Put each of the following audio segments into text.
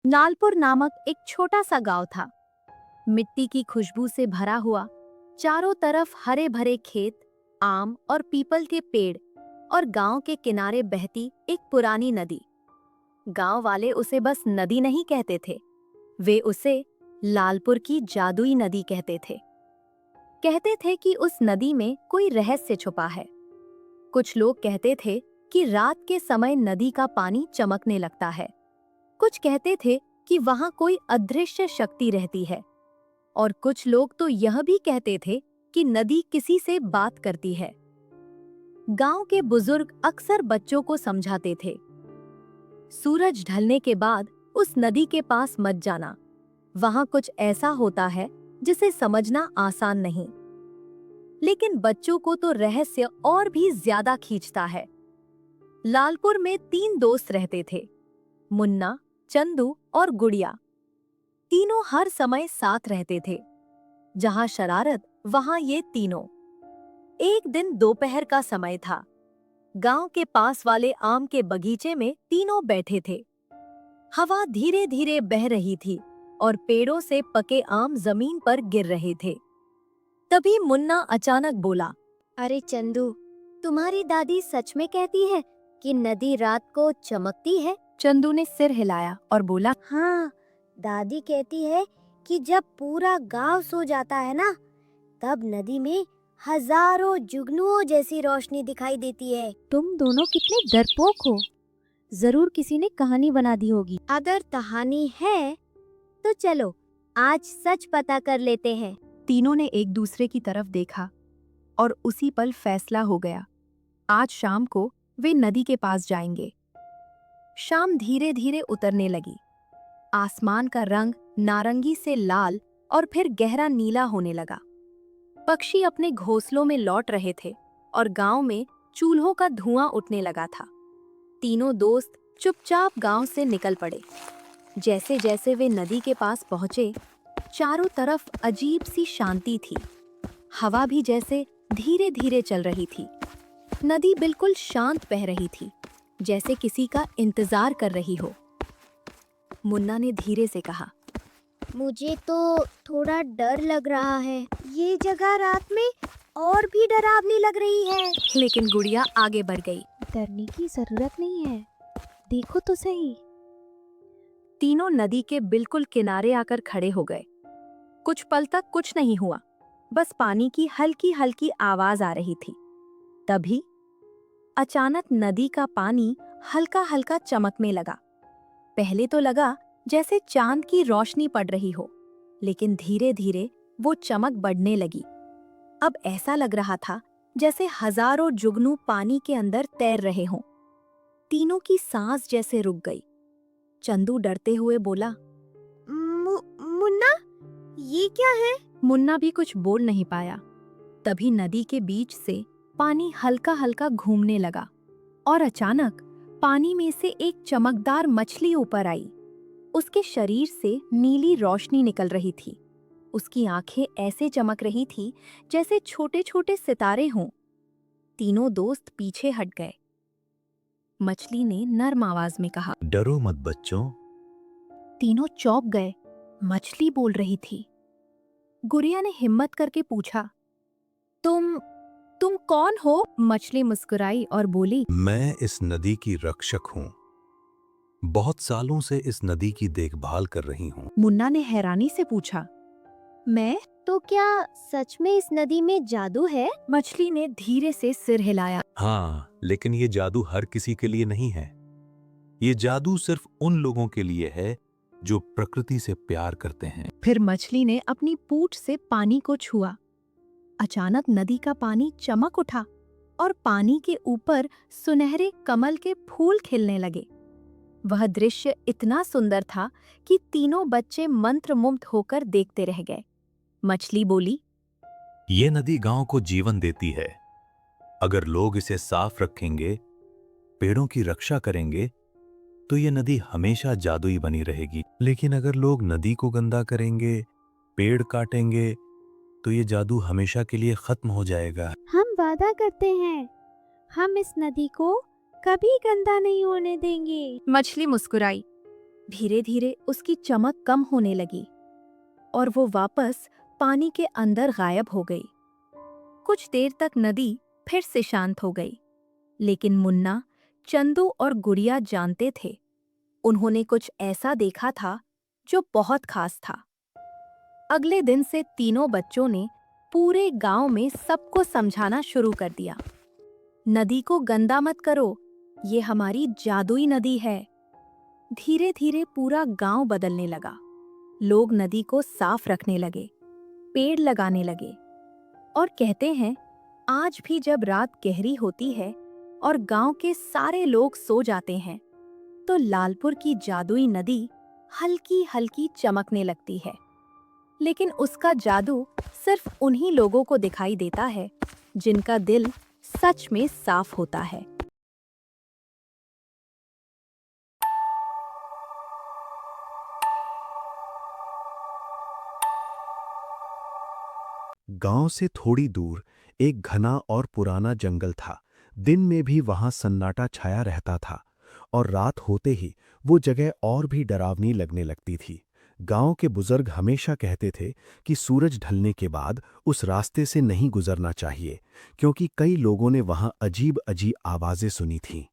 लालपुर नामक एक छोटा सा गांव था। मिट्टी की खुशबू से भरा हुआ, चारों तरफ हरे भरे खेत, आम और पीपल के पेड़ और गांव के किनारे बहती एक पुरानी नदी। गांव वाले उसे बस नदी नहीं कहते थे, वे उसे लालपुर की जादुई नदी कहते थे। कहते थे कि उस नदी में कोई रहस्य छुपा है। कुछ लोग कहते थे कि रात के समय नदी का पानी चमकने लगता है। कुछ कहते थे कि वहां कोई अदृश्य शक्ति रहती है, और कुछ लोग तो यह भी कहते थे कि नदी किसी से बात करती है। गांव के बुजुर्ग अक्सर बच्चों को समझाते थे, सूरज ढलने के बाद उस नदी के पास मत जाना, वहां कुछ ऐसा होता है जिसे समझना आसान नहीं। लेकिन बच्चों को तो रहस्य और भी ज्यादा खींचता है। लालपुर में 3 दोस्त रहते थे, मुन्ना, चंदू और गुड़िया। तीनों हर समय साथ रहते थे। जहां शरारत वहां ये तीनों। एक दिन दोपहर का समय था। गांव के पास वाले आम के बगीचे में तीनों बैठे थे। हवा धीरे धीरे बह रही थी और पेड़ों से पके आम जमीन पर गिर रहे थे। तभी मुन्ना अचानक बोला, अरे चंदू, तुम्हारी दादी सच में कहती है कि नदी रात को चमकती है? चंदू ने सिर हिलाया और बोला, हाँ, दादी कहती है कि जब पूरा गांव सो जाता है ना, तब नदी में हजारों जुगनुओं जैसी रोशनी दिखाई देती है। तुम दोनों कितने डरपोक हो। जरूर किसी ने कहानी बना दी होगी। अगर कहानी है तो चलो आज सच पता कर लेते हैं। तीनों ने एक दूसरे की तरफ देखा और उसी पल फैसला हो गया। आज शाम को वे नदी के पास जाएंगे। शाम धीरे धीरे उतरने लगी। आसमान का रंग नारंगी से लाल और फिर गहरा नीला होने लगा। पक्षी अपने घोंसलों में लौट रहे थे और गांव में चूल्हों का धुआं उठने लगा था। तीनों दोस्त चुपचाप गांव से निकल पड़े। जैसे जैसे वे नदी के पास पहुंचे, चारों तरफ अजीब सी शांति थी। हवा भी जैसे धीरे धीरे चल रही थी। नदी बिल्कुल शांत बह रही थी, जैसे किसी का इंतजार कर रही हो। मुन्ना ने धीरे से कहा, मुझे तो थोड़ा डर लग रहा है। ये जगह रात में और भी डरावनी लग रही है। लेकिन गुड़िया आगे बढ़ गई। डरने की जरूरत नहीं है, देखो तो सही। तीनों नदी के बिल्कुल किनारे आकर खड़े हो गए। कुछ पल तक कुछ नहीं हुआ, बस पानी की हल्की हल्की आवाज आ रही थी। तभी अचानक नदी का पानी हल्का हल्का चमकने लगा। पहले तो लगा जैसे चांद की रोशनी पड़ रही हो, लेकिन धीरे धीरे वो चमक बढ़ने लगी। अब ऐसा लग रहा था जैसे हजारों जुगनू पानी के अंदर तैर रहे हों। तीनों की सांस जैसे रुक गई। चंदू डरते हुए बोला, मुन्ना, ये क्या है? मुन्ना भी कुछ बोल नहीं पाया। तभी नदी के बीच से पानी हल्का हल्का घूमने लगा और अचानक पानी में से एक चमकदार मछली ऊपर आई। उसके शरीर से नीली रोशनी निकल रही थी। उसकी आंखें ऐसे चमक रही थी जैसे छोटे छोटे सितारे हों। तीनों दोस्त पीछे हट गए। मछली ने नर्म आवाज में कहा, डरो मत बच्चों। तीनों चौंक गए। मछली बोल रही थी। गुड़िया ने हिम्मत करके पूछा, तुम कौन हो? मछली मुस्कुराई और बोली, मैं इस नदी की रक्षक हूँ। बहुत सालों से इस नदी की देखभाल कर रही हूँ। मुन्ना ने हैरानी से पूछा, मैं? तो क्या सच में इस नदी में जादू है? मछली ने धीरे से सिर हिलाया। हाँ, लेकिन ये जादू हर किसी के लिए नहीं है। ये जादू सिर्फ उन लोगों के लिए है जो प्रकृति से प्यार करते हैं। फिर मछली ने अपनी पूंछ से पानी को छुआ। अचानक नदी का पानी चमक उठा और पानी के ऊपर सुनहरे कमल के फूल खिलने लगे। वह दृश्य इतना सुंदर था कि तीनों बच्चे मंत्रमुग्ध होकर देखते रह गए। मछली बोली, ये नदी गांव को जीवन देती है। अगर लोग इसे साफ रखेंगे, पेड़ों की रक्षा करेंगे, तो ये नदी हमेशा जादुई बनी रहेगी। लेकिन अगर लोग नदी को गंदा करेंगे, पेड़ काटेंगे, तो ये जादू हमेशा के लिए खत्म हो जाएगा। हम वादा करते हैं, हम इस नदी को कभी गंदा नहीं होने देंगे। मछली मुस्कुराई। धीरे धीरे उसकी चमक कम होने लगी और वो वापस पानी के अंदर गायब हो गई। कुछ देर तक नदी फिर से शांत हो गई, लेकिन मुन्ना, चंदू और गुड़िया जानते थे उन्होंने कुछ ऐसा देखा था जो बहुत खास था। अगले दिन से तीनों बच्चों ने पूरे गांव में सबको समझाना शुरू कर दिया, नदी को गंदा मत करो, ये हमारी जादुई नदी है। धीरे धीरे पूरा गांव बदलने लगा। लोग नदी को साफ रखने लगे, पेड़ लगाने लगे और कहते हैं आज भी जब रात गहरी होती है और गांव के सारे लोग सो जाते हैं तो लालपुर की जादुई नदी हल्की हल्की चमकने लगती है। लेकिन उसका जादू सिर्फ उन्हीं लोगों को दिखाई देता है जिनका दिल सच में साफ होता है। गांव से थोड़ी दूर एक घना और पुराना जंगल था। दिन में भी वहां सन्नाटा छाया रहता था और रात होते ही वो जगह और भी डरावनी लगने लगती थी। गांव के बुजुर्ग हमेशा कहते थे कि सूरज ढलने के बाद उस रास्ते से नहीं गुजरना चाहिए, क्योंकि कई लोगों ने वहां अजीब अजीब आवाजें सुनी थीं।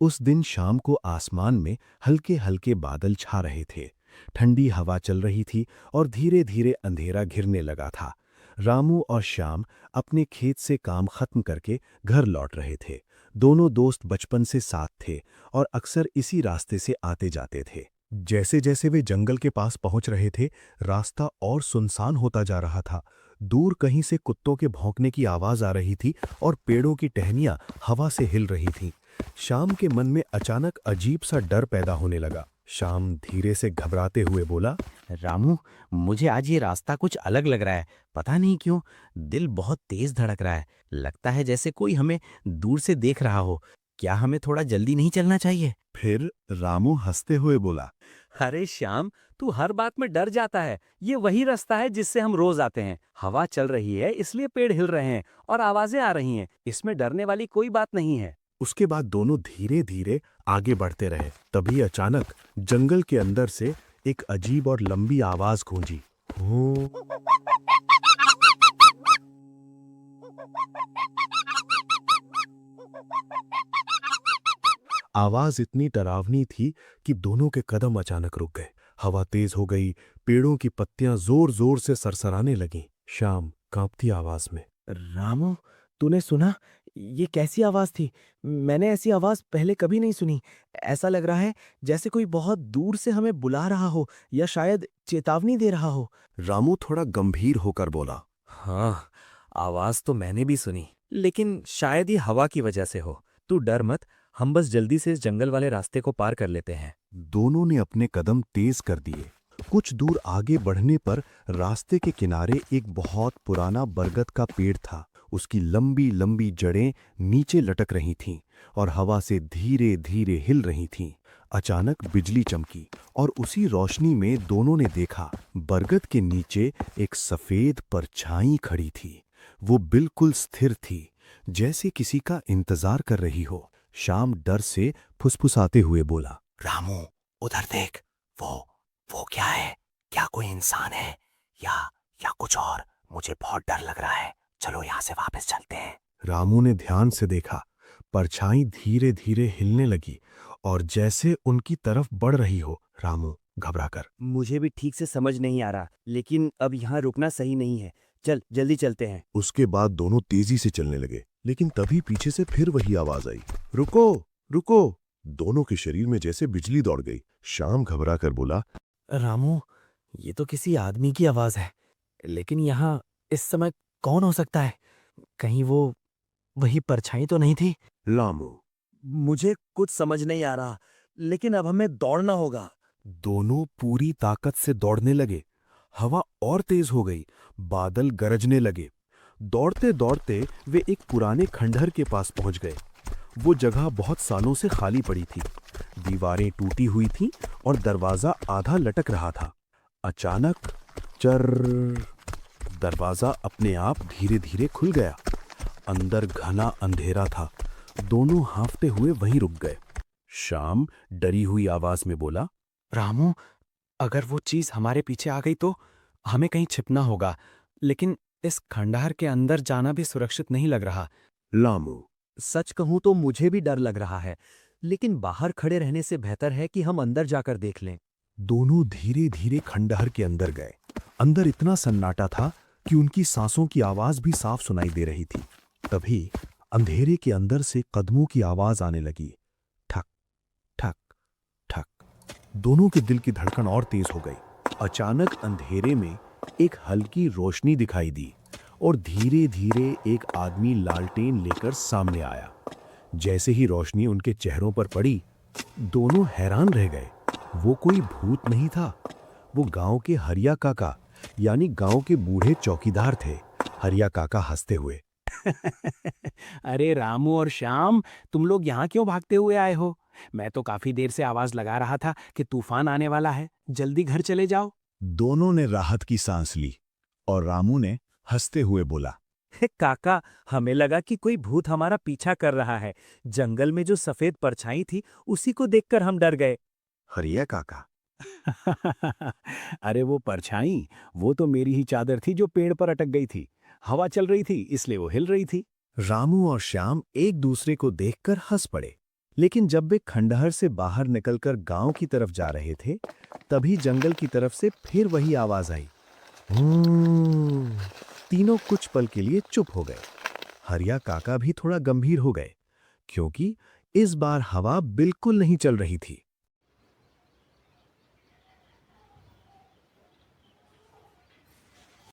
उस दिन शाम को आसमान में हल्के हल्के बादल छा रहे थे, ठंडी हवा चल रही थी और धीरे धीरे अंधेरा घिरने लगा था। रामू और श्याम अपने खेत से काम खत्म करके घर लौट रहे थे। दोनों दोस्त बचपन से साथ थे और अक्सर इसी रास्ते से आते जाते थे। जैसे जैसे वे जंगल के पास पहुंच रहे थे, रास्ता और सुनसान होता जा रहा था। दूर कहीं से कुत्तों के भौंकने की आवाज आ रही थी और पेड़ों की टहनियां हवा से हिल रही थीं। श्याम के मन में अचानक अजीब सा डर पैदा होने लगा। श्याम धीरे से घबराते हुए बोला, रामू, मुझे आज ये रास्ता कुछ अलग लग रहा है। पता नहीं क्यों दिल बहुत तेज धड़क रहा है। लगता है जैसे कोई हमें दूर से देख रहा हो। क्या हमें थोड़ा जल्दी नहीं चलना चाहिए? फिर रामू हंसते हुए बोला, अरे श्याम, तू हर बात में डर जाता है। ये वही रास्ता है जिससे हम रोज आते हैं। हवा चल रही है इसलिए पेड़ हिल रहे हैं और आवाजें आ रही हैं। इसमें डरने वाली कोई बात नहीं है। उसके बाद दोनों धीरे धीरे आगे बढ़ते रहे। तभी अचानक जंगल के अंदर से एक अजीब और लंबी आवाज गूंजी। हूँ। आवाज इतनी डरावनी थी कि दोनों के कदम अचानक रुक गए। हवा तेज हो गई, पेड़ों की पत्तियां जोर जोर से सरसराने लगीं। श्याम कांपती आवाज में, रामू, तूने सुना? ये कैसी आवाज थी? मैंने ऐसी आवाज पहले कभी नहीं सुनी। ऐसा लग रहा है जैसे कोई बहुत दूर से हमें बुला रहा हो या शायद चेतावनी दे रहा हो। रामू थोड़ा गंभीर होकर बोला, हाँ, आवाज तो मैंने भी सुनी, लेकिन शायद ये हवा की वजह से हो। तू डर मत, हम बस जल्दी से इस जंगल वाले रास्ते को पार कर लेते हैं। दोनों ने अपने कदम तेज कर दिए। कुछ दूर आगे बढ़ने पर रास्ते के किनारे एक बहुत पुराना बरगद का पेड़ था। उसकी लंबी लंबी जड़ें नीचे लटक रही थीं और हवा से धीरे धीरे हिल रही थीं। अचानक बिजली चमकी और उसी रोशनी में दोनों ने देखा, बरगद के नीचे एक सफेद परछाई खड़ी थी। वो बिल्कुल स्थिर थी, जैसे किसी का इंतजार कर रही हो। श्याम डर से फुसफुसाते हुए बोला, रामू, उधर देख। वो क्या है? क्या कोई इंसान है या कुछ और? मुझे बहुत डर लग रहा है। चलो यहाँ से वापस चलते हैं। रामू ने ध्यान से देखा। परछाई धीरे धीरे हिलने लगी और जैसे उनकी तरफ बढ़ रही हो। रामू घबराकर, मुझे भी ठीक से समझ नहीं आ रहा, लेकिन अब यहाँ रुकना सही नहीं है। चल जल्दी चलते हैं। उसके बाद दोनों तेजी से चलने लगे, लेकिन तभी पीछे से फिर वही आवाज आई, रुको रुको। दोनों के शरीर में जैसे बिजली दौड़ गई। श्याम घबरा कर बोला, रामू, ये तो किसी आदमी की आवाज है, लेकिन यहाँ इस समय कौन हो सकता है? कहीं वो वही परछाई तो नहीं थी? रामू, मुझे कुछ समझ नहीं आ रहा, लेकिन अब हमें दौड़ना होगा। दोनों पूरी ताकत से दौड़ने लगे। हवा और तेज हो गई, बादल गरजने लगे। दौड़ते दौड़ते वे एक पुराने खंडहर के पास पहुंच गए। वो जगह बहुत सालों से खाली पड़ी थी। दीवारें टूटी हुई थीं और दरवाजा आधा लटक रहा था। अचानक चर्र, दरवाजा अपने आप धीरे धीरे खुल गया। अंदर घना अंधेरा था। दोनों हांफते हुए वहीं रुक गए। श्याम डरी हुई आवाज में बोला, रामू, अगर वो चीज हमारे पीछे आ गई तो हमें कहीं छिपना होगा, लेकिन इस खंडहर के अंदर जाना भी सुरक्षित नहीं लग रहा। लामू, सच कहूं तो मुझे भी डर लग रहा है, लेकिन बाहर खड़े रहने से बेहतर है कि हम अंदर जाकर देख लें। दोनों धीरे धीरे खंडहर के अंदर गए। अंदर इतना सन्नाटा था कि उनकी सांसों की आवाज भी साफ सुनाई दे रही थी। तभी अंधेरे के अंदर से कदमों की आवाज आने लगी। ठक ठक ठक। दोनों के दिल की धड़कन और तेज हो गई। अचानक अंधेरे में एक हल्की रोशनी दिखाई दी और धीरे धीरे एक आदमी लालटेन लेकर सामने आया। जैसे ही रोशनी उनके चेहरों पर पड़ी, दोनों हैरान रह गए। वो कोई भूत नहीं था, वो गांव के हरिया काका यानी गांव के बूढ़े चौकीदार थे। हरिया काका हंसते हुए, अरे रामू और श्याम, तुम लोग यहाँ क्यों भागते हुए आए हो? मैं तो काफी देर से आवाज लगा रहा था कि तूफान आने वाला है, जल्दी घर चले जाओ। दोनों ने राहत की सांस ली और रामू ने हंसते हुए बोला, काका, हमें लगा कि कोई भूत हमारा पीछा कर रहा है। जंगल में जो सफेद परछाई थी उसी को देखकर हम डर गए। हरिया काका, अरे वो परछाई, वो तो मेरी ही चादर थी जो पेड़ पर अटक गई थी। हवा चल रही थी इसलिए वो हिल रही थी। रामू और श्याम एक दूसरे को देखकर हंस पड़े। लेकिन जब वे खंडहर से बाहर निकलकर गांव की तरफ जा रहे थे, तभी जंगल की तरफ से फिर वही आवाज आई। तीनों कुछ पल के लिए चुप हो गए। हरिया काका भी थोड़ा गंभीर हो गए, क्योंकि इस बार हवा बिल्कुल नहीं चल रही थी।